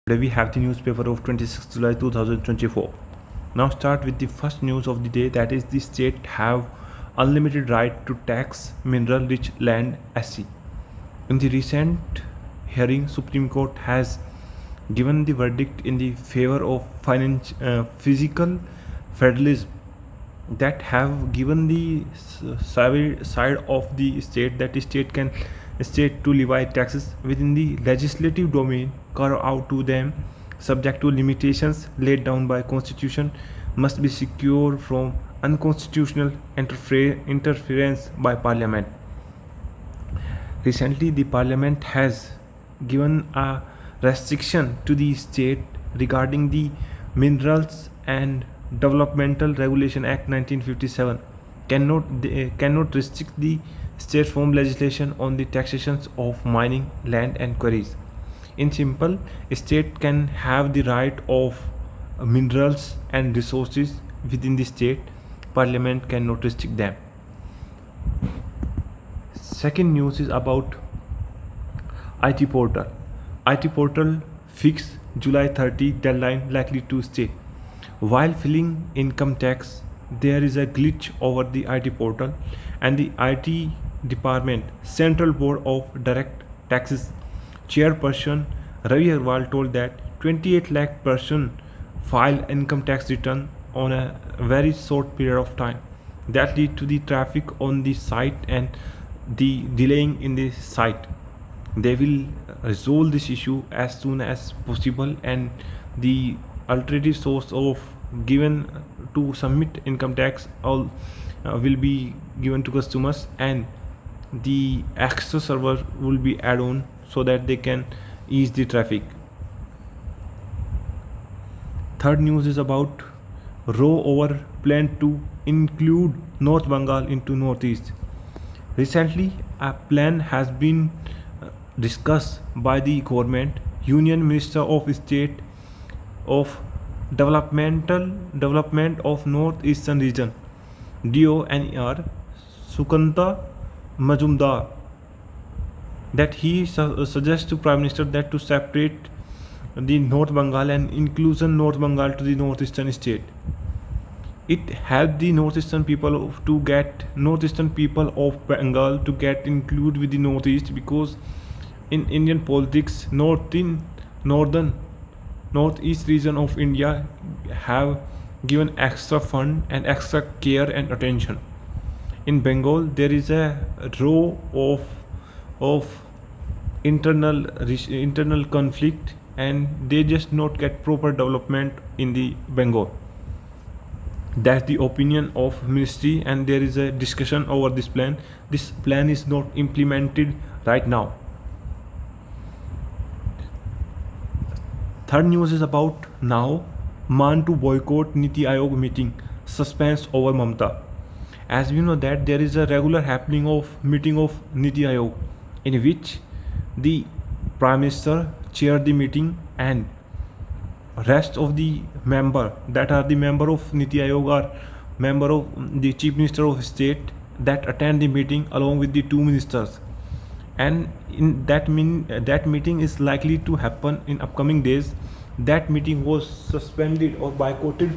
Today we have the newspaper of 26th July 2024. Now start with the first news of the day, that is the state have unlimited right to tax mineral rich land SC. In the recent hearing, Supreme Court has given the verdict in the favor of physical federalism, that have given the side of the state, that the state to levy taxes within the legislative domain carve out to them, subject to limitations laid down by constitution, must be secure from unconstitutional interference by parliament. Recently the parliament has given a restriction to the state regarding the Minerals and Developmental Regulation Act 1957 cannot restrict the state from legislation on the taxations of mining land and quarries. In simple, a state can have the right of minerals and resources within the state. Parliament cannot restrict them. Second news is about IT portal. IT portal fixed July 30 deadline likely to stay. While filling income tax, there is a glitch over the IT portal, and the IT department Central Board of Direct Taxes chairperson Ravi Agarwal told that 28 lakh person file income tax return on a very short period of time. That lead to the traffic on the site and the delaying in the site. They will resolve this issue as soon as possible, and the alternative source of given to submit income tax all will be given to customers, and the extra server will be add on so that they can ease the traffic. Third news is about row over plan to include North Bengal into Northeast. Recently, a plan has been discussed by the government. Union Minister of State of Development of Northeastern Region DONER Sukanta Majumdar, that he suggests to Prime Minister that to separate the North Bengal and inclusion North Bengal to the northeastern state. It helped the northeastern people of Bengal to get included with the northeast, because in Indian politics, northeast region of India have given extra fund and extra care and attention. In Bengal, there is a row of internal conflict, and they just not get proper development in the Bengal. That's the opinion of ministry, and there is a discussion over this plan. This plan is not implemented right now. Third news is about now Man to boycott Niti Aayog meeting, suspense over Mamta. As we know that there is a regular happening of meeting of Niti Aayog, in which the Prime Minister chaired the meeting, and rest of the member that are the member of Niti Aayog are member of the Chief Minister of State that attend the meeting along with the two ministers. And in that meeting is likely to happen in upcoming days. That meeting was suspended or boycotted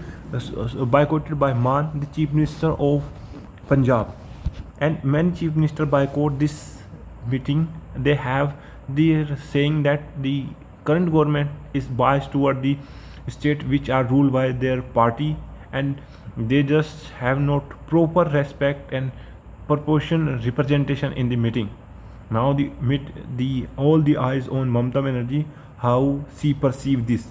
by Man, the Chief Minister of Punjab, and many Chief Minister boycott this meeting. They are saying that the current government is biased toward the state which are ruled by their party, and they just have not proper respect and proportion representation in the meeting. Now all the eyes on Mamata Banerjee, how she perceive this.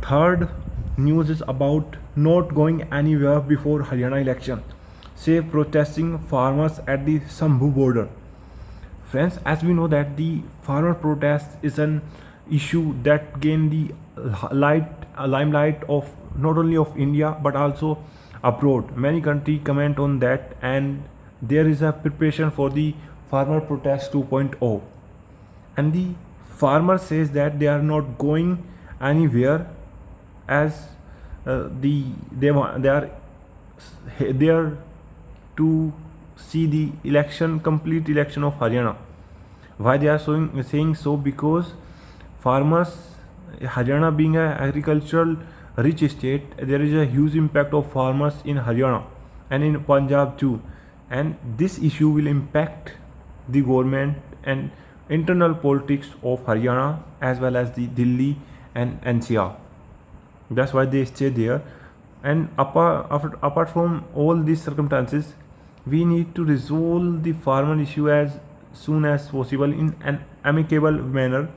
Third news is about not going anywhere before Haryana election, say protesting farmers at the Sambhu border. Friends, as we know that the farmer protest is an issue that gained the limelight of not only of India but also abroad. Many countries comment on that, and there is a preparation for the farmer protest 2.0, and the farmer says that they are not going anywhere, as they are there to see the complete election of Haryana. Why they are saying so? Because farmers, Haryana being a agricultural rich state, there is a huge impact of farmers in Haryana and in Punjab too, and this issue will impact the government and internal politics of Haryana as well as the Delhi and NCR. That's why they stay there. And apart from all these circumstances, we need to resolve the farmer issue as soon as possible in an amicable manner,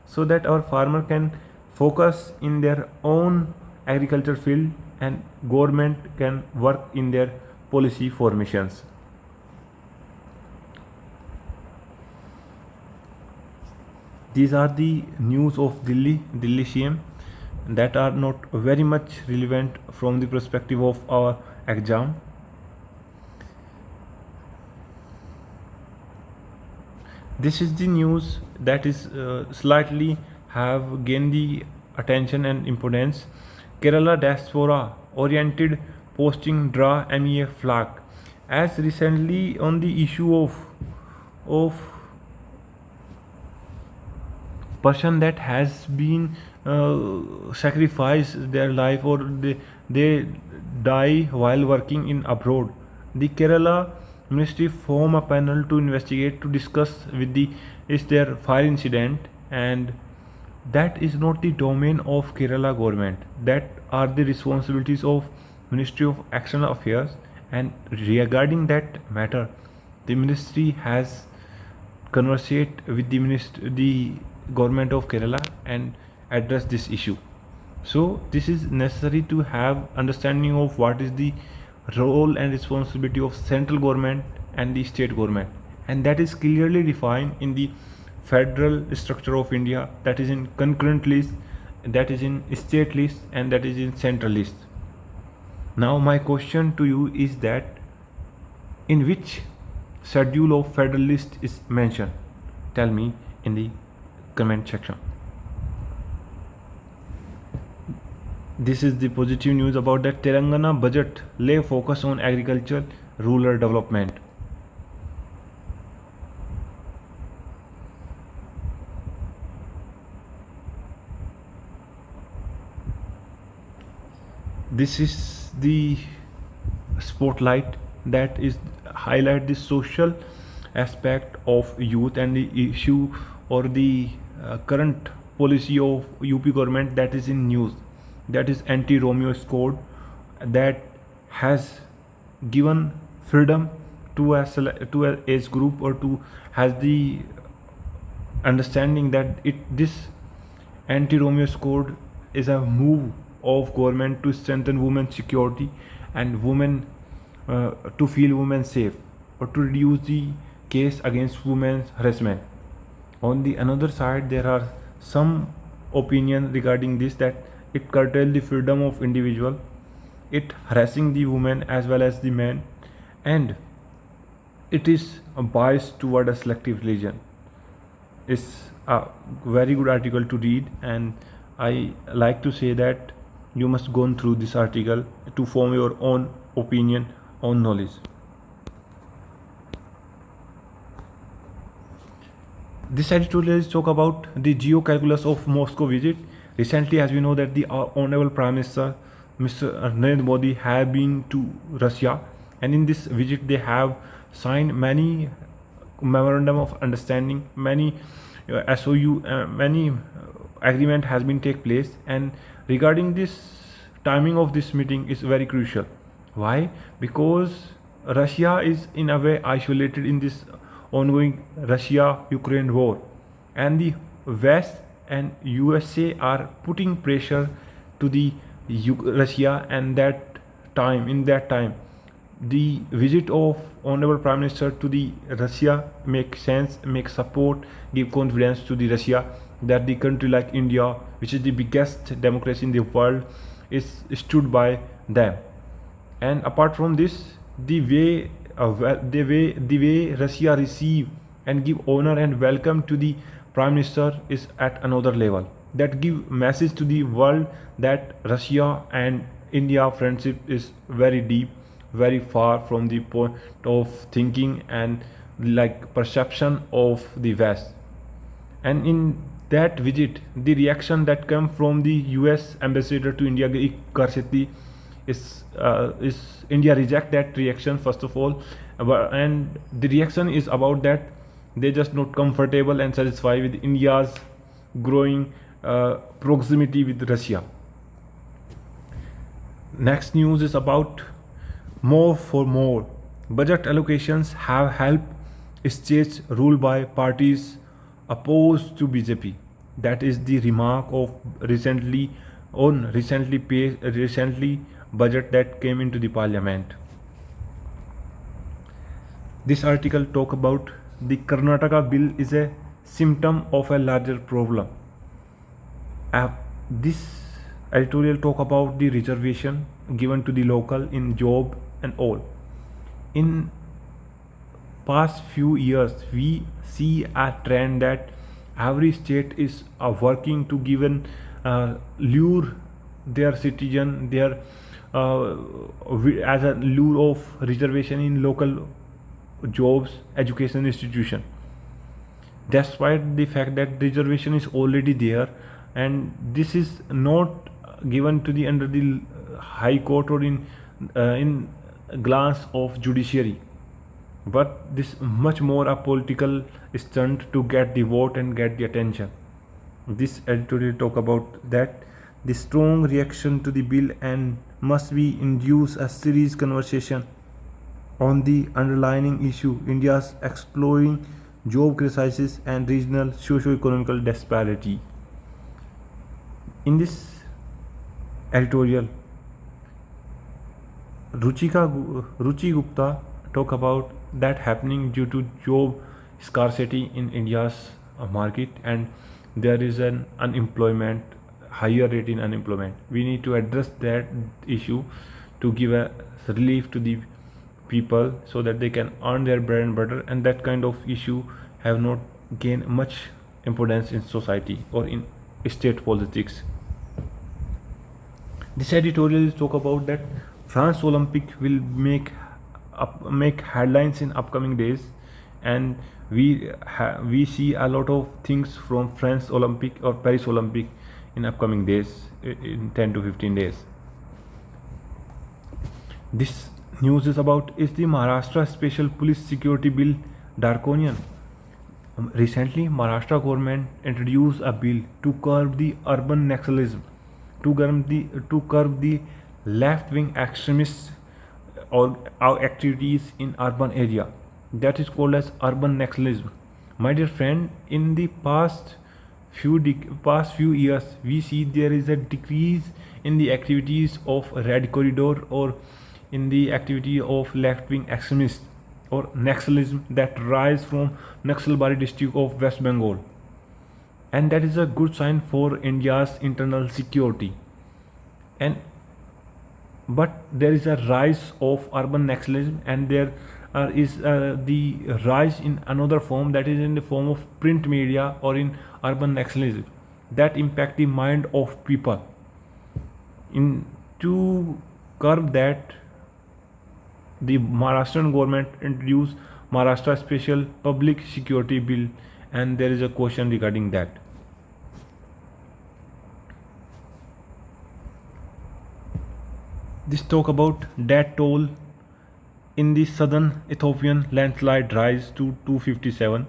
so that our farmer can focus in their own agriculture field and government can work in their policy formations. These are the news of Delhi CM that are not very much relevant from the perspective of our exam. This is the news that is slightly have gained the attention and importance. Kerala diaspora oriented posting draw MEA flag. As recently on the issue of person that has been sacrificed their life, or they die while working in abroad, the Kerala ministry form a panel to investigate, to discuss with the is there fire incident, and that is not the domain of Kerala government. That are the responsibilities of Ministry of External Affairs, and regarding that matter, the ministry has conversate with the government of Kerala and address this issue. So this is necessary to have understanding of what is the role and responsibility of central government and the state government, and that is clearly defined in the federal structure of India, that is in concurrent list, that is in state list, and that is in central list. Now my question to you is that in which schedule of federal list is mentioned? Tell me in the comment section. This is the positive news about that Telangana budget lay focus on agriculture, rural development. This is the spotlight that is highlight the social aspect of youth and the issue or the current policy of UP government that is in news, that is anti-Romeo code, that has given freedom to a age group, or to has the understanding that this anti-Romeo code is a move of government to strengthen women's security and women to feel women safe, or to reduce the case against women's harassment. On the another side, there are some opinion regarding this, that it curtail the freedom of individual, it harassing the women as well as the men, and it is a bias toward a selective religion. It's a very good article to read, and I like to say that you must go through this article to form your own opinion, own knowledge. This editorial is talk about the geocalculus of Moscow visit. Recently, as we know that the Honorable Prime Minister Mr. Narendra Modi have been to Russia, and in this visit they have signed many memorandum of understanding, many SOU, many agreement has been take place, and regarding this timing of this meeting is very crucial. Why? Because Russia is in a way isolated in this ongoing Russia-Ukraine war, and the West and USA are putting pressure to the Russia, and in that time the visit of Honorable Prime Minister to the Russia make sense, make support, give confidence to the Russia that the country like India, which is the biggest democracy in the world, is stood by them. And apart from this, the way Russia receive and give honor and welcome to the Prime Minister is at another level. That give message to the world that Russia and India friendship is very deep, very far from the point of thinking and like perception of the West. And in that visit, the reaction that came from the US ambassador to India, Karsheti, is India reject that reaction first of all, and the reaction is about that they just not comfortable and satisfied with India's growing proximity with Russia. Next news is about more for more. Budget allocations have helped states ruled by parties opposed to BJP. That is the remark of recently budget that came into the parliament. This article talk about the Karnataka bill is a symptom of a larger problem. This editorial talk about the reservation given to the local in job and all. In past few years, we see a trend that every state is working to give an lure their citizen their as a lure of reservation in local jobs, education institution, despite the fact that reservation is already there, and this is not given to the under the high court or in glance of judiciary, but this much more a political stunt to get the vote and get the attention. This editorial talk about that the strong reaction to the bill and must be induce a serious conversation on the underlying issue, India's exploring job crisis and regional socio-economical disparity. In this editorial, Ruchi Gupta talk about that happening due to job scarcity in India's market, and there is an unemployment, higher rate in unemployment. We need to address that issue to give a relief to the people so that they can earn their bread and butter, and that kind of issue have not gained much importance in society or in state politics. This editorial is talk about that France Olympic will make headlines in upcoming days, and we see a lot of things from France Olympic or Paris Olympic in upcoming days, in 10 to 15 days. This news is about, is the Maharashtra Special Police Security Bill draconian? Recently, Maharashtra government introduced a bill to curb the urban nationalism, to curb the left-wing extremists or activities in urban area. That is called as urban nationalism. My dear friend, in the past few years, we see there is a decrease in the activities of Red Corridor or in the activity of left-wing extremists or nationalism that rise from Naxalbari district of West Bengal, and that is a good sign for India's internal security. But there is a rise of urban nationalism, and there is the rise in another form, that is in the form of print media or in urban nationalism that impact the mind of people. To curb that, the Maharashtrian government introduced Maharashtra Special Public Security Bill, and there is a question regarding that. This talk about death toll in the southern Ethiopian landslide rise to 257.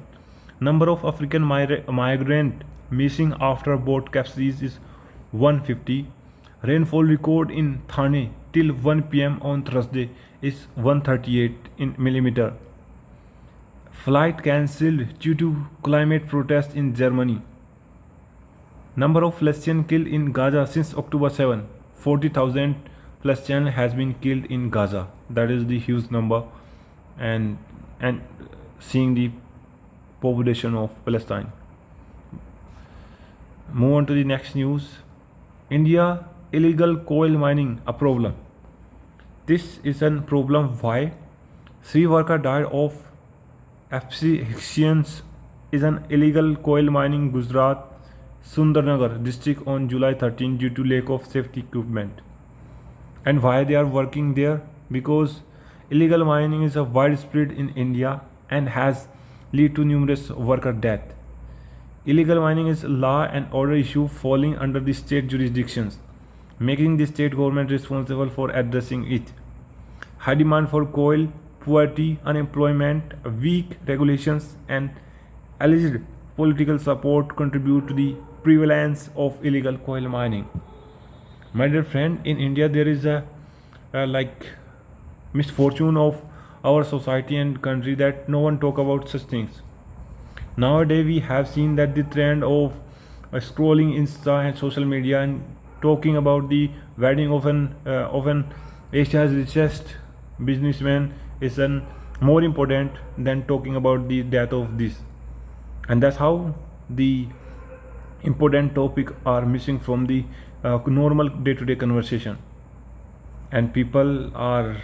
Number of African migrant missing after boat capsize is 150. Rainfall record in Thane till 1 p.m. on Thursday is 138 in millimeter. Flight cancelled due to climate protest in Germany. Number of Palestinians killed in Gaza since October 7. 40,000 Palestinians has been killed in Gaza. That is the huge number, and seeing the population of Palestine. Move on to the next news. India illegal coal mining a problem. This is a problem. Why? Three workers died of asphyxiation is an illegal coal mining Gujarat Sundarnagar district on July 13 due to lack of safety equipment. And why they are working there? Because illegal mining is a widespread in India, and has led to numerous worker deaths. Illegal mining is a law and order issue falling under the state jurisdictions, making the state government responsible for addressing it. High demand for coal, poverty, unemployment, weak regulations, and alleged political support contribute to the prevalence of illegal coal mining. My dear friend, in India there is a like misfortune of our society and country that no one talk about such things. Nowadays we have seen that the trend of scrolling Insta and social media and talking about the wedding of an Asia's richest businessman is an more important than talking about the death of this, and that's how the important topic are missing from the normal day-to-day conversation, and people are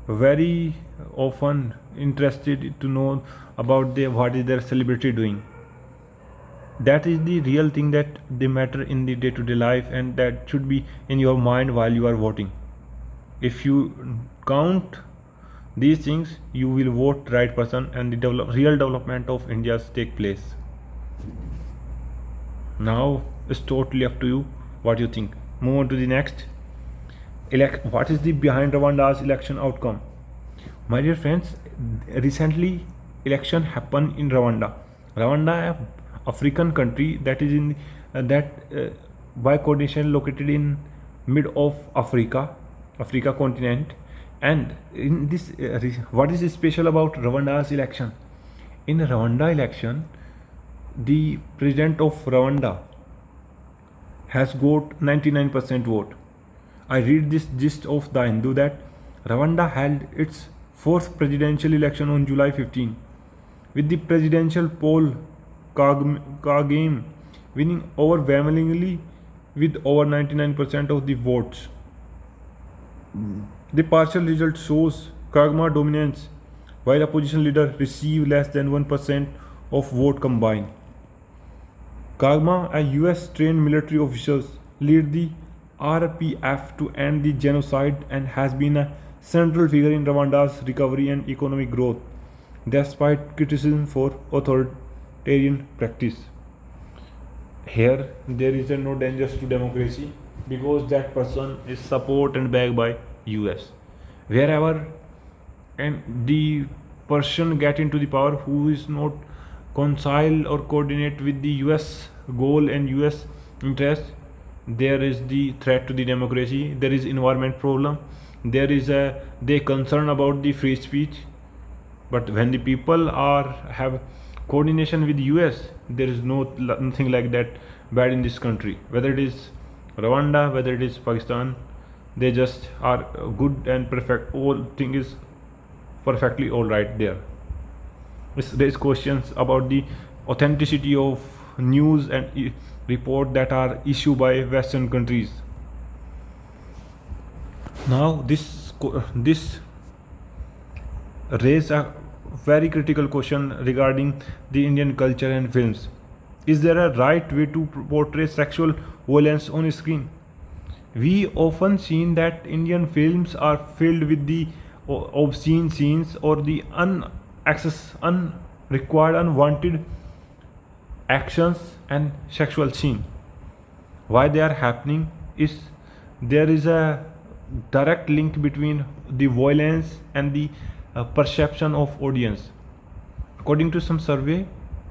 very often interested to know about what is their celebrity doing. That is the real thing that they matter in the day-to-day life, and that should be in your mind while you are voting. If you count these things, you will vote right person, and the real development of India take place. Now it's totally up to you what you think. Move on to the next. What is the behind Rwanda's election outcome? My dear friends, recently election happened in Rwanda. Rwanda, a African country that is in by coordination located in mid of Africa continent. And in this, what is special about Rwanda's election? In Rwanda election, the president of Rwanda has got 99% vote. I read this gist of the Hindu that Rwanda held its fourth presidential election on July 15, with the presidential poll Kagame winning overwhelmingly with over 99% of the votes. The partial result shows Kagame dominance, while opposition leader received less than 1% of vote combined. Kagame, a US trained military official, lead the RPF to end the genocide and has been a central figure in Rwanda's recovery and economic growth, despite criticism for authoritarian practice. Here, there is no danger to democracy because that person is supported and backed by US. Wherever and the person get into the power who is not reconcile or coordinate with the US goal and US interest, there is the threat to the democracy. There is environment problem. There is they concern about the free speech. But when the people have coordination with US, there is nothing like that bad in this country. Whether it is Rwanda, whether it is Pakistan, they just are good and perfect. All thing is perfectly all right there. There is questions about the authenticity of news and report that are issued by Western countries. Now this raise a very critical question regarding the Indian culture and films. Is there a right way to portray sexual violence on screen? We often seen that Indian films are filled with the obscene scenes or the unrequired, unwanted actions and sexual scene. Why they are happening is there is a direct link between the violence and the perception of audience. According to some survey,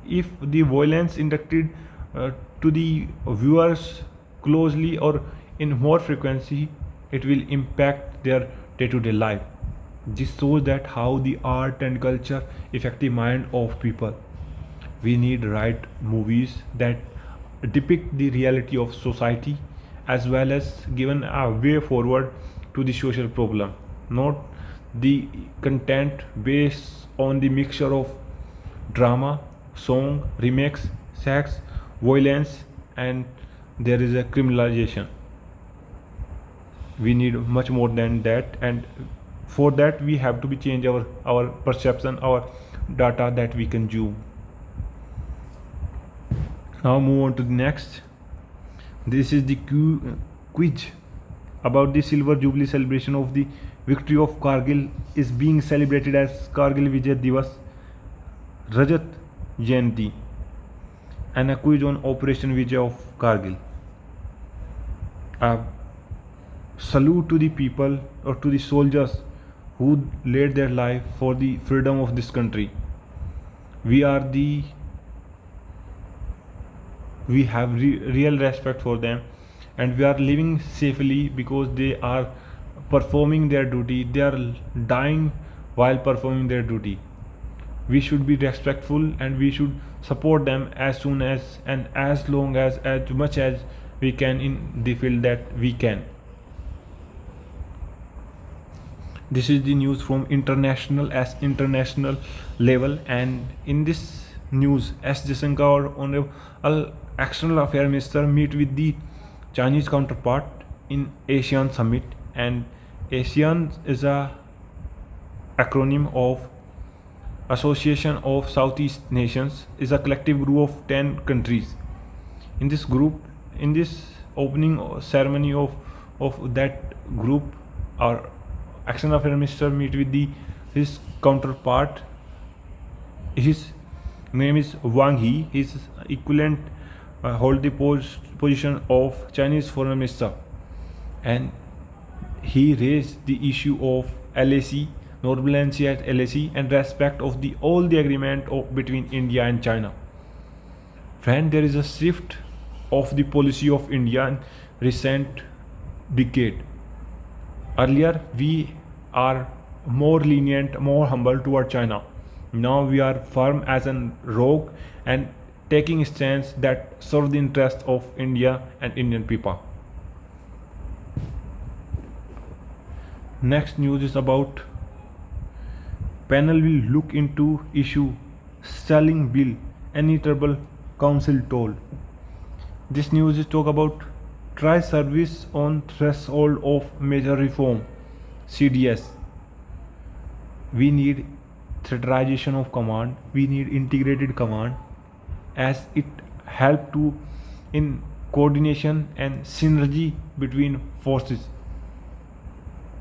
if the violence inducted to the viewers closely or in more frequency, it will impact their day-to-day life. This shows that how the art and culture affect the mind of people. We need right movies that depict the reality of society as well as given a way forward to the social problem, not the content based on the mixture of drama, song, remakes, sex, violence, and there is a criminalization. We need much more than that, and for that we have to be change our perception, our data that we consume. Now move on to the next. This is the quiz about the silver jubilee celebration of the victory of Kargil is being celebrated as Kargil Vijay Divas Rajat Jayanti, and a quiz on Operation Vijay of Kargil. A salute to the people or to the soldiers who laid their life for the freedom of this country. We are the we have real respect for them, and we are living safely because they are performing their duty. They are dying while performing their duty. We should be respectful, and we should support them as soon and as long as much as we can in the field that we can. This is the news from international level, and in this news, S. Jaishankar, Honorable External Affairs Minister, meet with the Chinese counterpart in ASEAN summit. And ASEAN is a acronym of Association of Southeast Nations, is a collective group of 10 countries. In this opening ceremony of that group, our External Affairs Minister meet with his counterpart. His name is Wang He. His equivalent hold the position of Chinese Foreign Minister, and he raised the issue of LAC, normalcy at LAC, and respect of all the agreement between India and China. Friend, there is a shift of the policy of India in recent decade. Earlier, we are more lenient, more humble toward China. Now we are firm as a rock and taking stance that serve the interest of India and Indian people. Next news is about panel will look into issue selling bill, any trouble council told. This news is talk about try service on threshold of major reform, CDS. We need centralization of command, we need integrated command, as it help to in coordination and synergy between forces.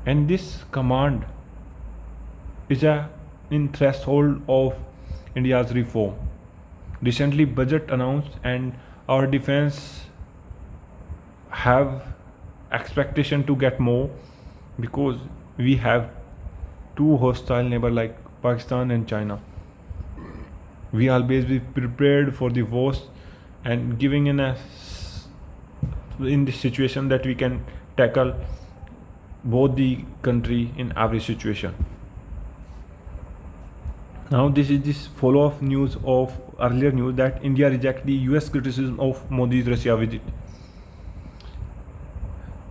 And this command is in threshold of India's reform. Recently budget announced, and our defense have expectation to get more, because we have two hostile neighbor like Pakistan and China. We always be prepared for the worst and giving in the situation that we can tackle both the country in every situation. Now this is this follow-up news of earlier news that India reject the US criticism of Modi's Russia visit.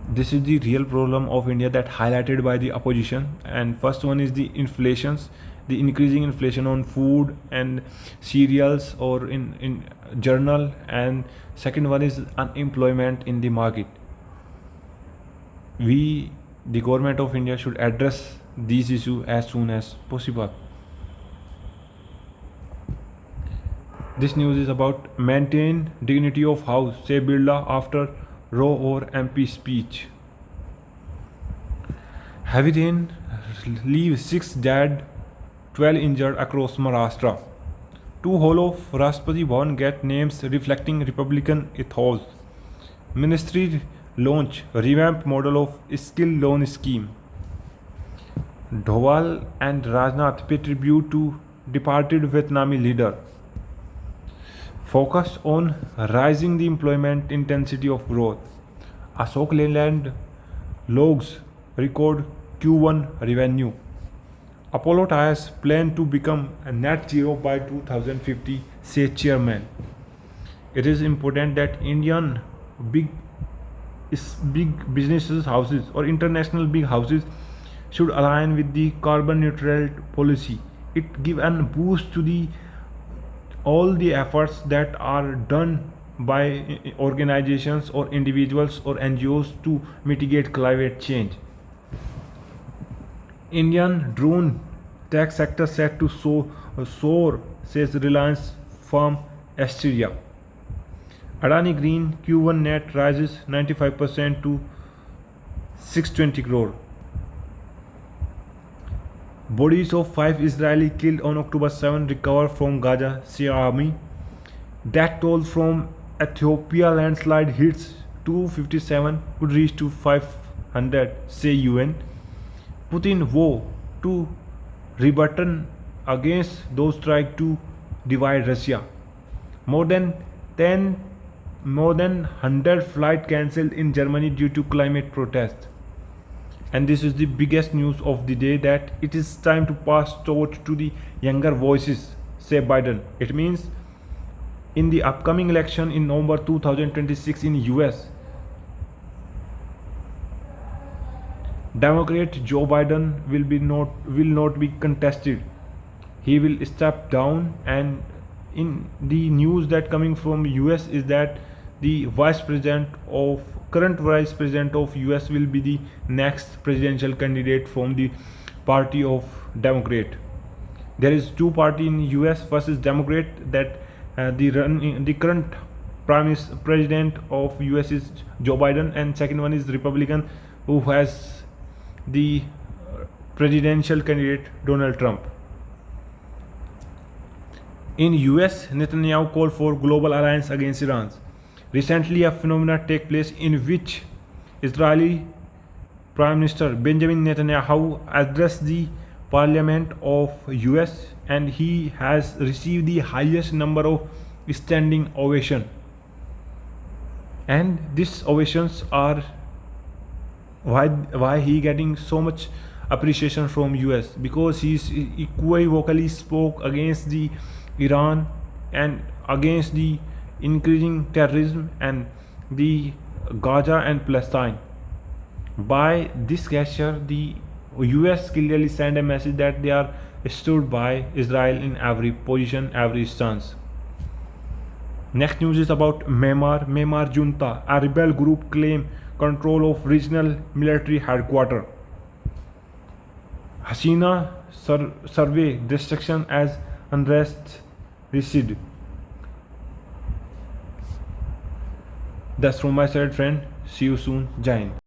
This is the real problem of India that highlighted by the opposition. And first one is the inflations, the increasing inflation on food and cereals or in journal, and second one is unemployment in the market. The government of India should address these issues as soon as possible. This news is about maintain dignity of house, say Birla after Roe or MP speech. Heavy rain leaves 6 dead, 12 injured across Maharashtra. 2 hall of Rashtrapati Bhavan get names reflecting Republican ethos. Ministry launch revamped model of skill loan scheme. Doval and Rajnath pay tribute to departed Vietnamese leader. Focus on rising the employment intensity of growth. Ashok Leyland logs record Q1 revenue. Apollo Tyres plan to become a net zero by 2050, says chairman. It is important that Indian big businesses houses or international big houses should align with the carbon neutral policy. It give a boost to all the efforts that are done by organizations or individuals or NGOs to mitigate climate change. Indian drone tech sector set to soar, says Reliance firm Asteria. Adani Green Q1 net rises 95% to 620 crore. Bodies of 5 Israeli killed on October 7 recovered from Gaza, Syria army. Death toll from Ethiopia landslide hits 257 could reach to 500, say UN. Putin vow to rebuttal against those trying to divide Russia. More than 100 flights cancelled in Germany due to climate protests. And this is the biggest news of the day, that it is time to pass torch to the younger voices, say Biden. It means in the upcoming election in November 2026 in US, Democrat Joe Biden will not be contested. He will step down, and in the news that coming from US is that the current vice president of US will be the next presidential candidate from the party of Democrat. There is two party in US. First is Democrat, that the current president of US is Joe Biden, and second one is Republican, who has the presidential candidate Donald Trump. In US, Netanyahu called for global alliance against Iran. Recently, a phenomenon took place in which Israeli Prime Minister Benjamin Netanyahu addressed the Parliament of US, and he has received the highest number of standing ovation. And these ovations are why he getting so much appreciation from US, because he equivocally spoke against the Iran and against the increasing terrorism and the Gaza and Palestine. By this gesture, the US clearly sent a message that they are stood by Israel in every position, every stance. Next news is about Myanmar. Myanmar junta, a rebel group, claim control of regional military headquarters. Hasina survey destruction as unrest recede. That's from my side, friend. See you soon. Jai Hind.